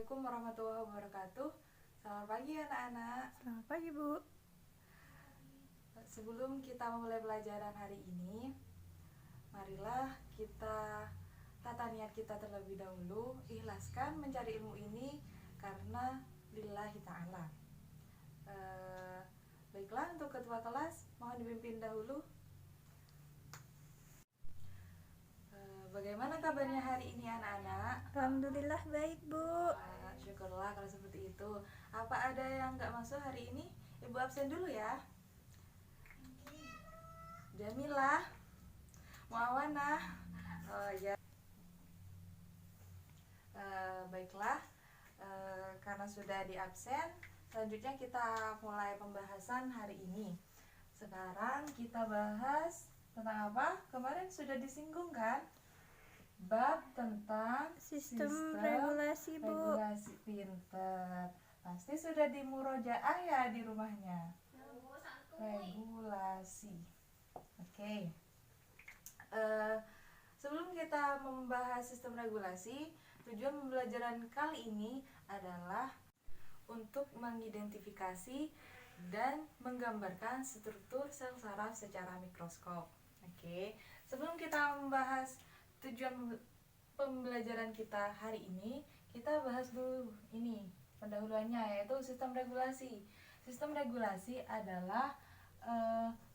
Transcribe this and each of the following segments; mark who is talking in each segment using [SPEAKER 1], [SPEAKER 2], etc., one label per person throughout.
[SPEAKER 1] Assalamualaikum warahmatullahi wabarakatuh. Selamat pagi anak-anak.
[SPEAKER 2] Selamat pagi, Bu.
[SPEAKER 1] Sebelum kita memulai pelajaran hari ini, marilah kita tata niat kita terlebih dahulu, ikhlaskan mencari ilmu ini karena lillahi ta'ala. Baiklah, untuk ketua kelas mohon dipimpin dahulu. Bagaimana kabarnya hari ini anak-anak?
[SPEAKER 2] Alhamdulillah baik, Bu.
[SPEAKER 1] Syukurlah kalau seperti itu. Apa ada yang nggak masuk hari ini? Ibu absen dulu ya. Jamilah, Muawanah. Oh ya. Baiklah, karena sudah di absen, selanjutnya kita mulai pembahasan hari ini. Sekarang kita bahas tentang apa? Kemarin sudah disinggung kan? Bab tentang
[SPEAKER 2] Sistem regulasi, Bu.
[SPEAKER 1] Regulasi, pinter. Pasti sudah di murojaah ya di rumahnya. Regulasi. Oke. Sebelum kita membahas sistem regulasi, tujuan pembelajaran kali ini adalah untuk mengidentifikasi dan menggambarkan struktur sel saraf secara mikroskop. Oke. Sebelum kita membahas tujuan pembelajaran kita hari ini, kita bahas dulu ini pendahuluannya, yaitu sistem regulasi. Sistem regulasi adalah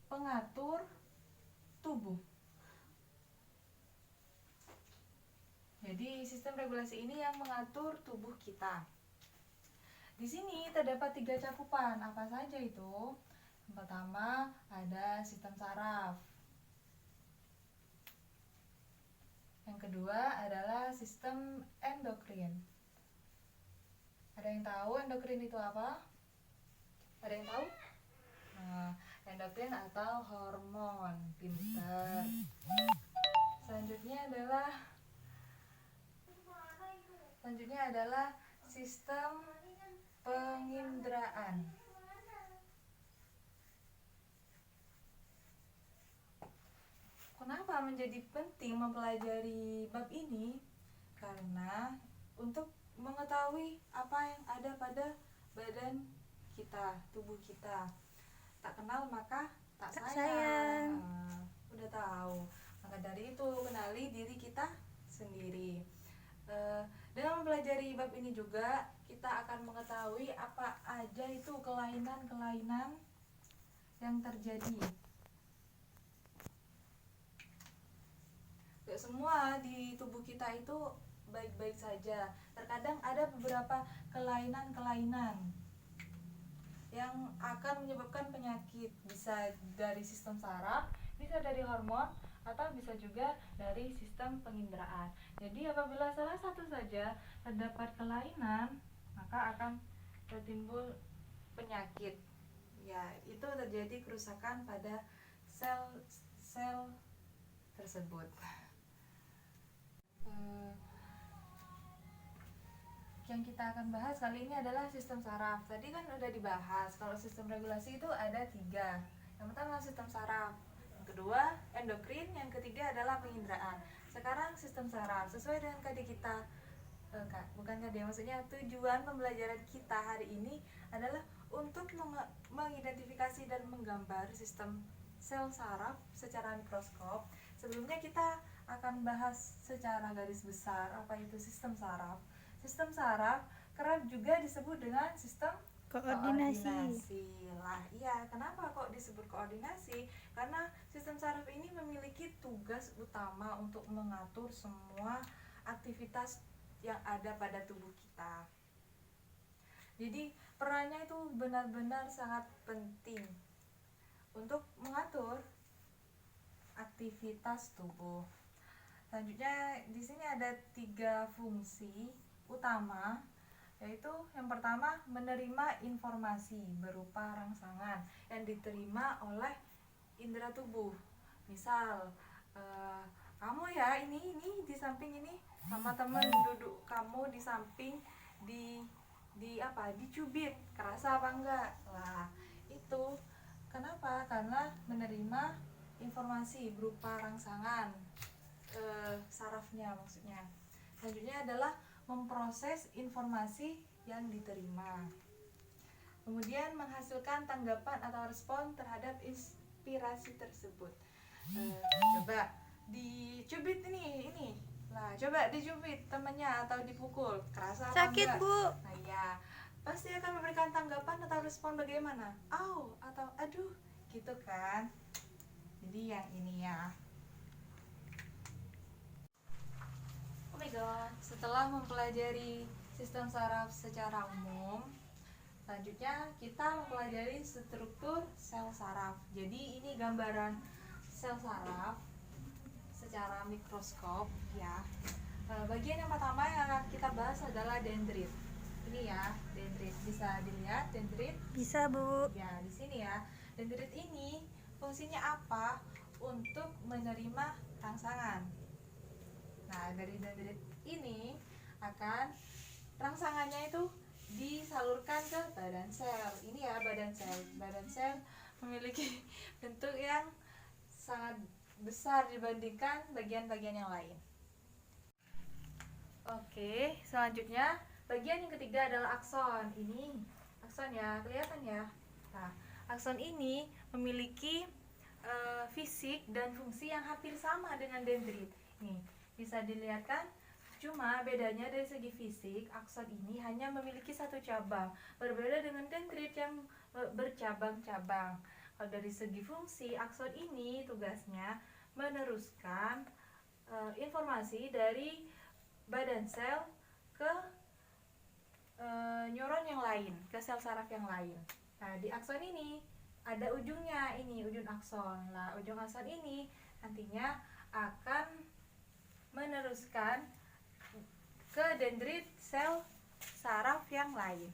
[SPEAKER 1] pengatur tubuh. Jadi sistem regulasi ini yang mengatur tubuh kita. Di sini terdapat 3 cakupan. Apa saja itu? Yang pertama ada sistem saraf. Yang kedua adalah sistem endokrin. Ada yang tahu endokrin itu apa? Ada yang tahu? Nah, endokrin atau hormon. Pinter. Selanjutnya adalah sistem penginderaan. Kenapa menjadi penting mempelajari bab ini? Karena untuk mengetahui apa yang ada pada badan kita, tubuh kita. Tak kenal maka tak sayang. Udah tahu. Maka dari itu kenali diri kita sendiri. Dengan mempelajari bab ini juga kita akan mengetahui apa aja itu kelainan-kelainan yang terjadi. Gak semua di tubuh kita itu baik-baik saja. Terkadang ada beberapa kelainan-kelainan yang akan menyebabkan penyakit. Bisa dari sistem saraf, bisa dari hormon, atau bisa juga dari sistem penginderaan. Jadi apabila salah satu saja terdapat kelainan, maka akan tertimbul penyakit. Ya, itu terjadi kerusakan pada sel-sel tersebut. Yang kita akan bahas kali ini adalah sistem saraf. Tadi kan udah dibahas kalau sistem regulasi itu ada 3. Yang pertama sistem saraf, yang kedua endokrin, yang ketiga adalah penginderaan. Sekarang sistem saraf sesuai dengan maksudnya tujuan pembelajaran kita hari ini adalah untuk mengidentifikasi dan menggambar sistem sel saraf secara mikroskop. Sebelumnya kita akan bahas secara garis besar apa itu sistem saraf. Sistem saraf kerap juga disebut dengan sistem koordinasi. Lah, iya, kenapa kok disebut koordinasi? Karena sistem saraf ini memiliki tugas utama untuk mengatur semua aktivitas yang ada pada tubuh kita. Jadi, perannya itu benar-benar sangat penting untuk mengatur aktivitas tubuh. Selanjutnya di sini ada 3 fungsi utama, yaitu yang pertama menerima informasi berupa rangsangan yang diterima oleh indera tubuh. Misal kamu ya ini di samping ini sama teman duduk kamu di samping dicubit, kerasa apa enggak? Lah, itu kenapa? Karena menerima informasi berupa rangsangan sarafnya maksudnya. Selanjutnya adalah memproses informasi yang diterima. Kemudian menghasilkan tanggapan atau respon terhadap inspirasi tersebut. Coba dicubit ini. Nah, coba dicubit temannya atau dipukul. Kerasa apa
[SPEAKER 2] Sakit,
[SPEAKER 1] enggak?
[SPEAKER 2] Bu.
[SPEAKER 1] Nah, ya. Pasti akan memberikan tanggapan atau respon bagaimana? Au atau aduh, gitu kan. Jadi yang ini ya. Oh my god, setelah mempelajari sistem saraf secara umum, selanjutnya kita mempelajari struktur sel saraf. Jadi ini gambaran sel saraf secara mikroskop ya. Bagian yang pertama yang akan kita bahas adalah dendrit. Ini ya, dendrit. Bisa dilihat dendrit?
[SPEAKER 2] Bisa, Bu.
[SPEAKER 1] Ya, di sini ya. Dendrit ini fungsinya apa? Untuk menerima rangsangan. Nah, dari dendrit ini akan rangsangannya itu disalurkan ke badan sel. Ini ya badan sel. Badan sel memiliki bentuk yang sangat besar dibandingkan bagian-bagian yang lain. Oke, selanjutnya bagian yang ketiga adalah akson. Ini akson ya, kelihatan ya. Nah, akson ini memiliki fisik dan fungsi yang hampir sama dengan dendrit. Nih, bisa dilihat kan? Cuma bedanya dari segi fisik, akson ini hanya memiliki satu cabang, berbeda dengan dendrit yang bercabang-cabang. Kalau dari segi fungsi, akson ini tugasnya meneruskan informasi dari badan sel ke neuron yang lain, ke sel saraf yang lain. Nah, di akson ini ada ujungnya, ini ujung akson. Nah, ujung akson ini nantinya akan meneruskan ke dendrit sel saraf yang lain.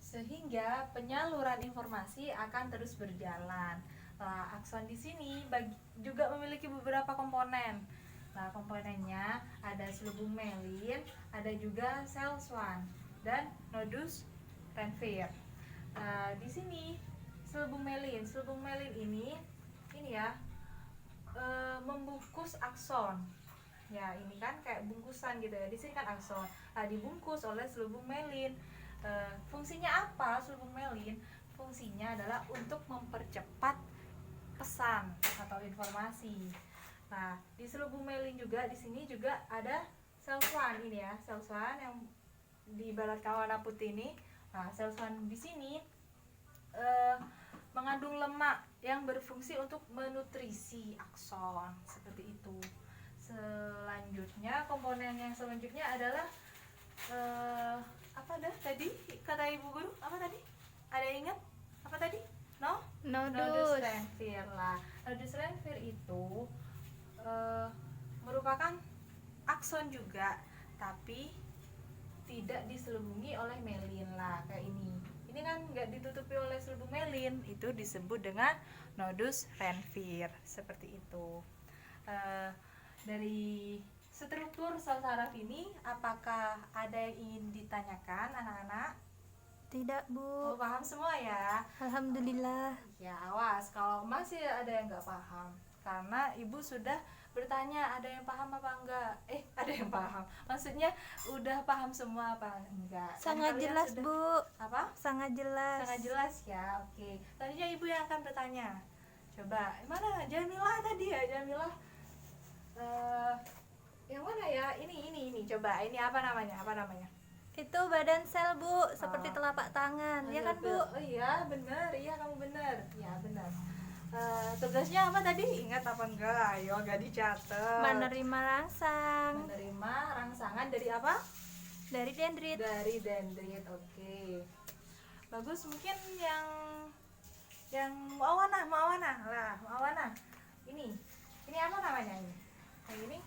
[SPEAKER 1] Sehingga penyaluran informasi akan terus berjalan. Nah, akson di sini juga memiliki beberapa komponen. Nah, komponennya ada selubung melin, ada juga sel Schwann dan nodus Renfier. Nah, di sini selubung melin ini ya membungkus akson. Ya, ini kan kayak bungkusan gitu ya. Di sini kan akson. Nah, dibungkus oleh selubung melin. Fungsinya apa selubung melin? Fungsinya adalah untuk mempercepat pesan atau informasi. Nah, di selubung melin juga di sini juga ada sel Schwann ini ya, sel Schwann yang di barat kawana putih ini. Nah, sel Schwann di sini mengandung lemak yang berfungsi untuk menutrisi akson seperti itu. Selanjutnya komponen yang selanjutnya adalah apa dah tadi kata ibu guru, apa tadi? Ada yang ingat? Apa tadi? Nodus Renfier lah. Nodus Renfier itu merupakan akson juga, tapi tidak diselubungi oleh melin lah kayak ini. Ini kan nggak ditutupi oleh selubung melin, itu disebut dengan nodus Renfier seperti itu. Dari struktur sel saraf ini, apakah ada yang ingin ditanyakan anak-anak?
[SPEAKER 2] Tidak, Bu.
[SPEAKER 1] Paham semua ya?
[SPEAKER 2] Alhamdulillah.
[SPEAKER 1] Ya, awas kalau masih ada yang nggak paham, karena ibu sudah bertanya ada yang paham apa enggak. Ada yang paham, maksudnya udah paham semua apa enggak?
[SPEAKER 2] Sangat jelas,
[SPEAKER 1] sudah,
[SPEAKER 2] Bu.
[SPEAKER 1] apa?
[SPEAKER 2] Sangat jelas.
[SPEAKER 1] Sangat jelas ya. Oke, selanjutnya ibu yang akan bertanya. Coba mana Jamilah tadi ya, Jamilah yang mana ya? Ini coba, ini apa namanya?
[SPEAKER 2] Itu badan sel, Bu, seperti telapak tangan. Ya kan, Bu?
[SPEAKER 1] Oh iya, benar. Iya, kamu benar. Ya, benar. Tugasnya apa tadi? Ingat apa enggak? Ayo, enggak dicatat.
[SPEAKER 2] Menerima rangsang.
[SPEAKER 1] Menerima rangsangan dari apa?
[SPEAKER 2] Dari dendrit.
[SPEAKER 1] Dari dendrit. Oke. Bagus, mungkin yang Muawana lah, Muawana. Ini apa namanya ini? Yang ini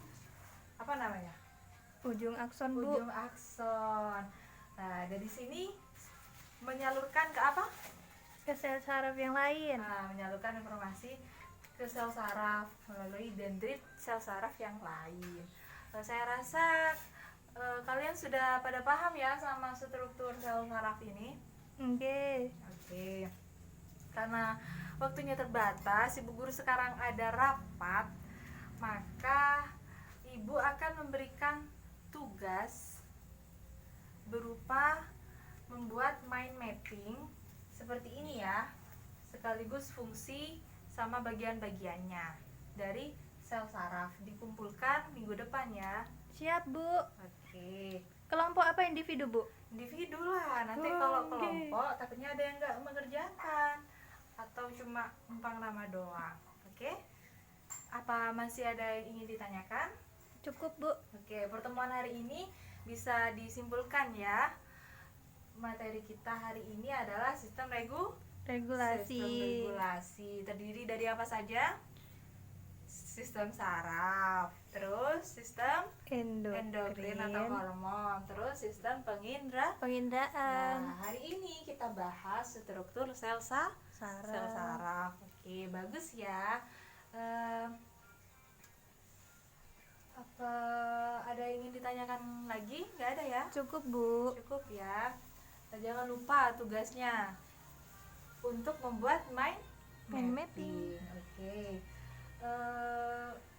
[SPEAKER 1] apa namanya?
[SPEAKER 2] Ujung akson, Bu.
[SPEAKER 1] Ujung akson. Nah, dari sini menyalurkan ke apa?
[SPEAKER 2] Ke sel saraf yang lain.
[SPEAKER 1] Nah, menyalurkan informasi ke sel saraf melalui dendrit sel saraf yang lain. Saya rasa kalian sudah pada paham ya sama struktur sel saraf ini. Oke. Karena waktunya terbatas, Ibu Guru sekarang ada rapat, maka Ibu akan memberikan tugas berupa membuat mind mapping seperti ini ya, sekaligus fungsi sama bagian-bagiannya dari sel saraf, dikumpulkan minggu depan ya.
[SPEAKER 2] Siap, Bu.
[SPEAKER 1] Oke,
[SPEAKER 2] Kelompok apa individu, Bu?
[SPEAKER 1] individu lah, nanti
[SPEAKER 2] Oh,
[SPEAKER 1] kalau
[SPEAKER 2] oke.
[SPEAKER 1] kelompok takutnya ada yang nggak mengerjakan atau cuma numpang nama doang. Oke, apa masih ada yang ingin ditanyakan?
[SPEAKER 2] Cukup, Bu.
[SPEAKER 1] Oke, pertemuan hari ini bisa disimpulkan ya. Materi kita hari ini adalah sistem
[SPEAKER 2] Regulasi.
[SPEAKER 1] regulasi. Terdiri dari apa saja? Sistem saraf, terus sistem endokrin atau hormon, terus sistem
[SPEAKER 2] penginderaan,
[SPEAKER 1] Nah, hari ini kita bahas struktur sel saraf. Oke, bagus ya. Apa ada yang ingin ditanyakan lagi? Nggak ada ya?
[SPEAKER 2] Cukup, Bu.
[SPEAKER 1] Cukup ya. Jangan lupa tugasnya untuk membuat mind
[SPEAKER 2] mapping.
[SPEAKER 1] Oke.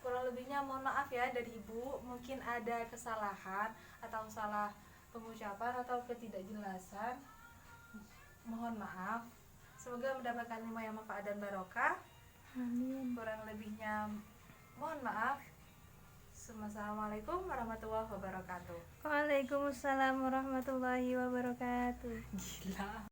[SPEAKER 1] Kurang lebihnya mohon maaf ya dari Ibu. Mungkin ada kesalahan atau salah pengucapan atau ketidakjelasan. Mohon maaf. Semoga mendapatkan ilmu yang manfaat dan barokah.
[SPEAKER 2] Amin.
[SPEAKER 1] Kurang lebihnya mohon maaf. Assalamualaikum warahmatullahi wabarakatuh.
[SPEAKER 2] Waalaikumsalam warahmatullahi wabarakatuh.
[SPEAKER 1] Gila.